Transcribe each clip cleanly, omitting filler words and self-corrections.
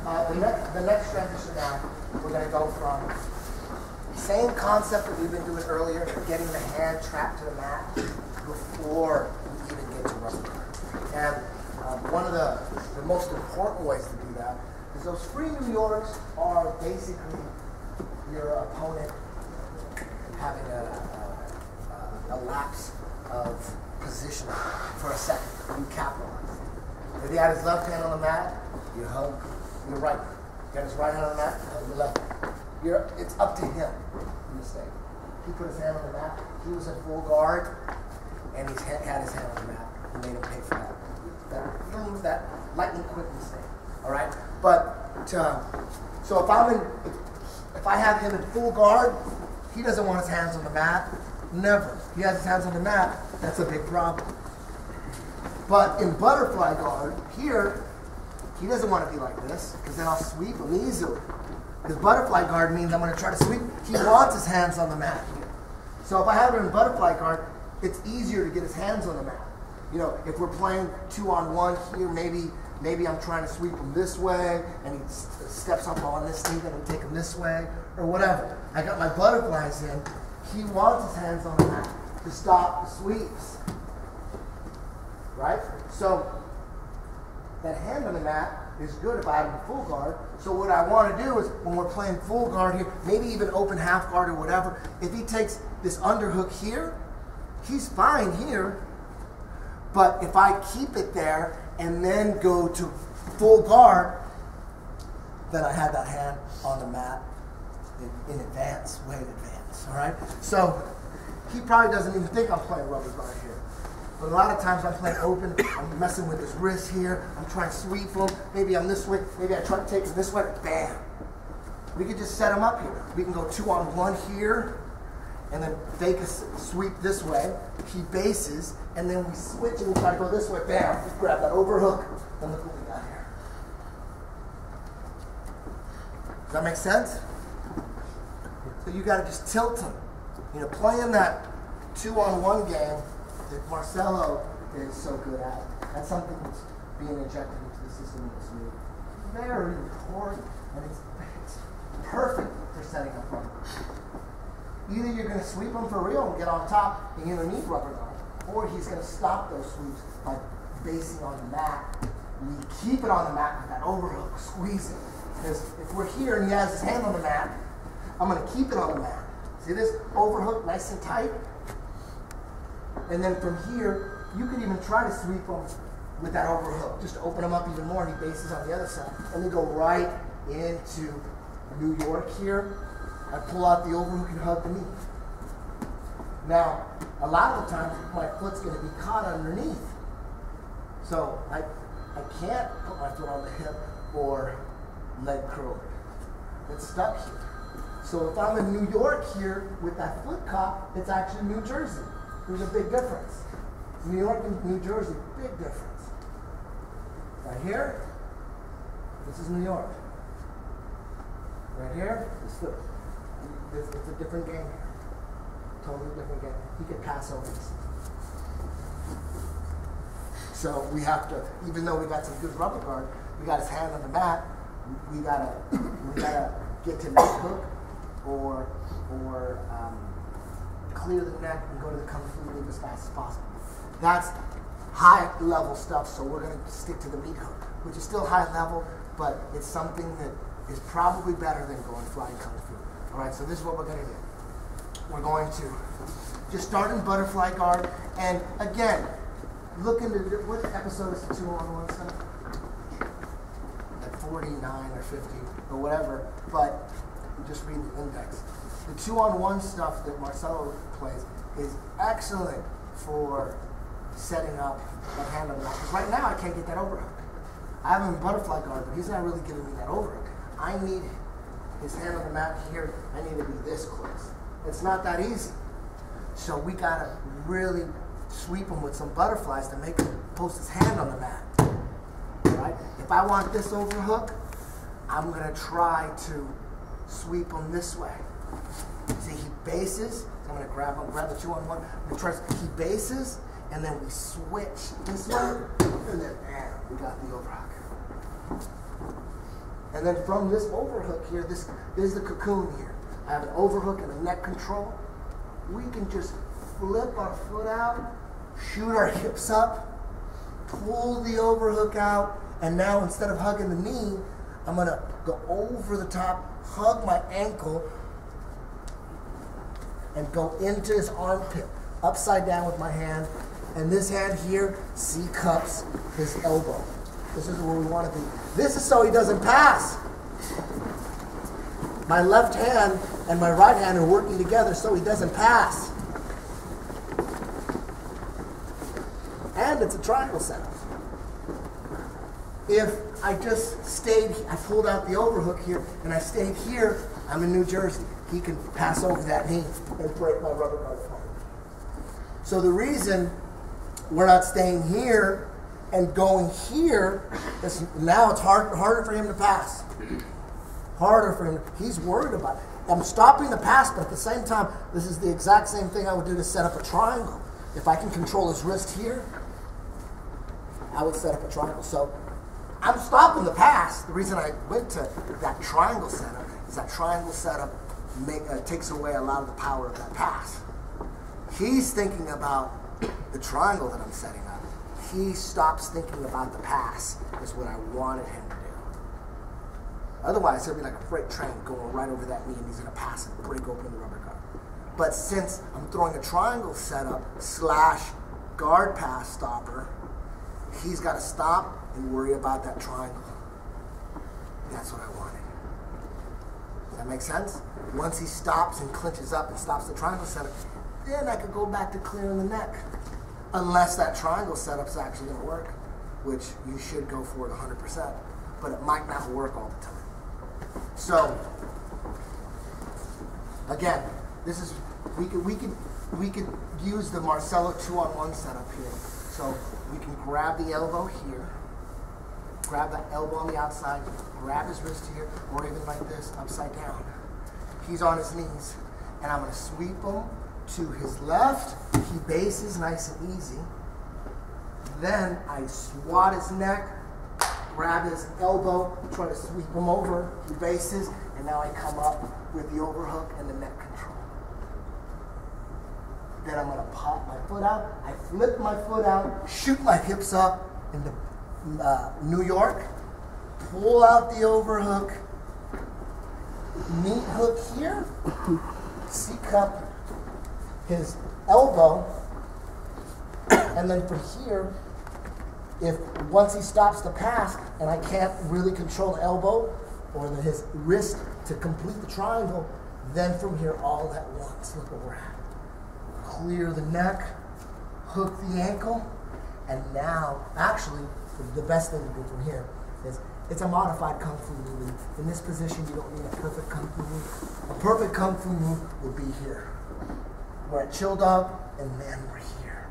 The next transition now, we're going to go from same concept that we've been doing earlier, getting the hand trapped to the mat before we even get to rubber guard. And one of the most important ways to do that is those free New Yorks are basically your opponent having a lapse of position for a second. You capitalize. If he had his left hand on the mat, you hug your right. Get his right hand on the mat, hug your left. It's up to him. Mistake. He put his hand on the mat. He was in full guard, and he had his hand on the mat. He made him pay for that. That lightning quick mistake. All right. But so if I have him in full guard, he doesn't want his hands on the mat. Never. He has his hands on the mat. That's a big problem. But in butterfly guard here, he doesn't want to be like this because then I'll sweep him easily. Because butterfly guard means I'm going to try to sweep. He wants his hands on the mat here. So if I have him in butterfly guard, it's easier to get his hands on the mat. You know, if we're playing 2-on-1 here, maybe I'm trying to sweep him this way, and he steps up on this knee, then I take him this way, or whatever. I got my butterflies in. He wants his hands on the mat to stop the sweeps. Right? So that hand on the mat is good if I have him in full guard. So what I want to do is when we're playing full guard here, maybe even open half guard or whatever, if he takes this underhook here, he's fine here. But if I keep it there and then go to full guard, then I have that hand on the mat in advance, way in advance. All right? So he probably doesn't even think I'm playing rubber guard here. But a lot of times I'm playing open, I'm messing with his wrist here, I'm trying to sweep him, maybe I'm this way, maybe I try to take him this way, bam. We could just set him up here. We can go 2-on-1 here, and then fake a sweep this way, he bases, and then we switch and we try to go this way, bam, just grab that overhook, and look what we got here. Does that make sense? So you gotta just tilt him. You know, playing that 2-on-1 game that Marcelo is so good at. That's something that's being injected into the system this week. Very important, and it's perfect for setting up rubber guard. Either you're going to sweep him for real and get on top and you're going to need rubber guard, or he's going to stop those sweeps by basing on the mat. We keep it on the mat with that overhook, squeeze it. Because if we're here and he has his hand on the mat, I'm going to keep it on the mat. See this overhook nice and tight? And then from here, you could even try to sweep him with that overhook, just to open him up even more, and he bases on the other side. And then go right into New York here. I pull out the overhook and hug the knee. Now, a lot of the times, my foot's going to be caught underneath. So I can't put my foot on the hip or leg curl. It's stuck here. So if I'm in New York here with that foot caught, it's actually New Jersey. There's a big difference. New York and New Jersey, big difference. Right here, this is New York. Right here, it's a different game here. Totally different game. He could pass over this. So we have to, even though we got some good rubber guard, we got his hand on the mat, we gotta get to neck hook or clear the neck and go to the kung fu move as fast as possible. That's high level stuff, so we're going to stick to the meat hook, which is still high level, but it's something that is probably better than going flying kung fu. All right, so this is what we're going to do. We're going to just start in butterfly guard, and again, look into what episode is the 2-on-1 stuff? Like 49 or 50 or whatever, but just read the index. The 2-on-1 stuff that Marcelo plays is excellent for setting up that hand on the mat. Because right now I can't get that overhook. I have him in butterfly guard, but he's not really giving me that overhook. I need his hand on the mat here. I need to be this close. It's not that easy. So we gotta really sweep him with some butterflies to make him post his hand on the mat. All right? If I want this overhook, I'm gonna try to sweep him this way. See, he bases. So I'm going to grab the 2-on-1. He bases, and then we switch this way, and then we got the overhook. And then from this overhook here, this is the cocoon here. I have an overhook and a neck control. We can just flip our foot out, shoot our hips up, pull the overhook out, and now instead of hugging the knee, I'm gonna go over the top, hug my ankle, and go into his armpit, upside down with my hand. And this hand here, C cups his elbow. This is where we want to be. This is so he doesn't pass. My left hand and my right hand are working together so he doesn't pass. And it's a triangle setup. If I just stayed, I pulled out the overhook here, and I stayed here, I'm in New Jersey. He can pass over that knee and break my rubber guard apart. So the reason we're not staying here and going here is now it's harder for him to pass. Harder for him. He's worried about it. I'm stopping the pass, but at the same time, this is the exact same thing I would do to set up a triangle. If I can control his wrist here, I would set up a triangle. So I'm stopping the pass. The reason I went to that triangle setup is that triangle setup takes away a lot of the power of that pass. He's thinking about the triangle that I'm setting up. He stops thinking about the pass, is what I wanted him to do. Otherwise, he'll be like a freight train going right over that knee, and he's going to pass and break open the rubber guard. But since I'm throwing a triangle setup / guard pass stopper, he's got to stop and worry about that triangle. That's what I wanted. Does that make sense? Once he stops and clinches up and stops the triangle setup, then I could go back to clearing the neck. Unless that triangle setup's actually going to work, which you should go for it 100%, but it might not work all the time. So, again, this is we could use the Marcelo 2-on-1 setup here. So we can grab the elbow here, grab that elbow on the outside, grab his wrist here, or even like this, upside down. He's on his knees, and I'm going to sweep him to his left. He bases nice and easy. Then I swat his neck, grab his elbow, try to sweep him over. He bases, and now I come up with the overhook and the neck control. Then I'm going to pop my foot out. I flip my foot out, shoot my hips up into New York, pull out the overhook, knee hook here, C-cup his elbow, and then from here, once he stops the pass and I can't really control the elbow or his wrist to complete the triangle, then from here all at once, look where we're at. Clear the neck, hook the ankle, and now, actually, the best thing to do from here is it's a modified Kung Fu move. In this position, you don't need a perfect Kung Fu move. A perfect Kung Fu move would be here. We're at Chill Dog, and then we're here.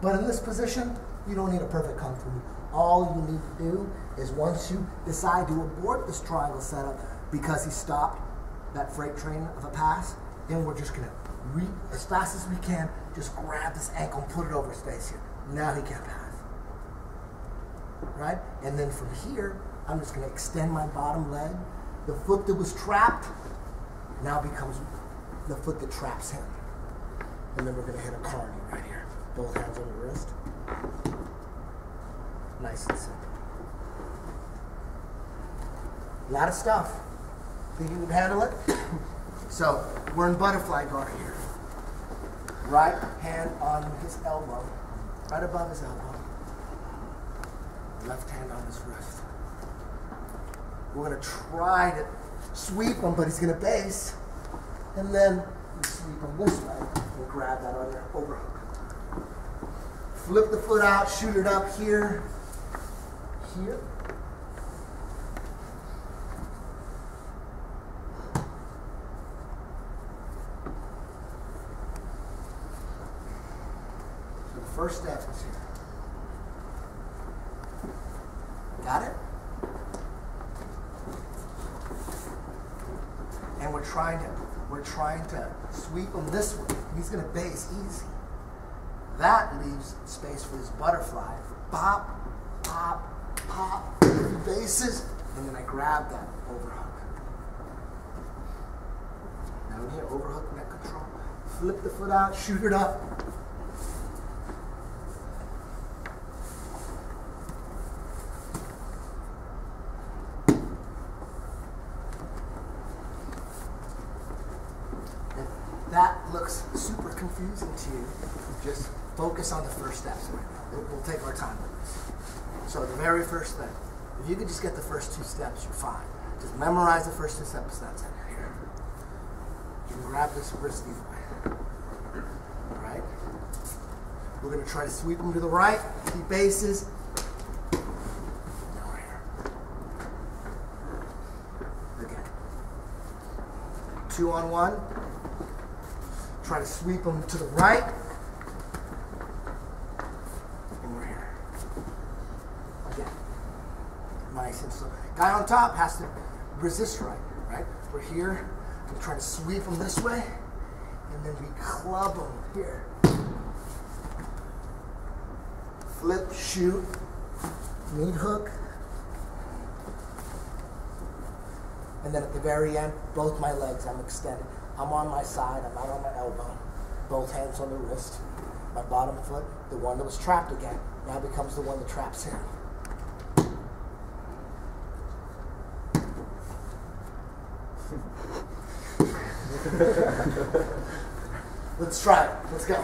But in this position, you don't need a perfect Kung Fu move. All you need to do is once you decide to abort this triangle setup because he stopped that freight train of a pass, then we're just going to, as fast as we can, just grab this ankle and put it over his face here. Now he can't pass. Right? And then from here, I'm just going to extend my bottom leg. The foot that was trapped now becomes the foot that traps him. And then we're going to hit a carny right here. Both hands on the wrist. Nice and simple. A lot of stuff. Think you can handle it? So, we're in butterfly guard here. Right hand on his elbow, right above his elbow. Left hand on his wrist. We're going to try to sweep him, but he's going to base. And then we sweep him this way and grab that other overhook. Flip the foot out, shoot it up here. Here. So the first step is here. Got it? And we're trying to sweep him this way. He's going to base easy. That leaves space for this butterfly. Pop, pop, pop. He bases, And then I grab that overhook. Now in here, overhook, neck control. Flip the foot out, shoot it up. If that looks super confusing to you, just focus on the first steps right now. We'll take our time with this. So the very first thing, if you could just get the first 2 steps, you're fine. Just memorize the first 2 steps, that's it. Here. You can grab this wrist either way. All right? We're going to try to sweep them to the right, keep bases. Now we're here. Again. 2 on 1. Try to sweep them to the right. And we're here. Again. Nice and slow. Guy on top has to resist right? We're here. I'm trying to sweep them this way. And then we club them here. Flip, shoot, meat hook. And then at the very end, both my legs, I'm extended. I'm on my side, I'm not on my elbow. Both hands on the wrist. My bottom foot, the one that was trapped again, now becomes the one that traps him. Let's try it. Let's go.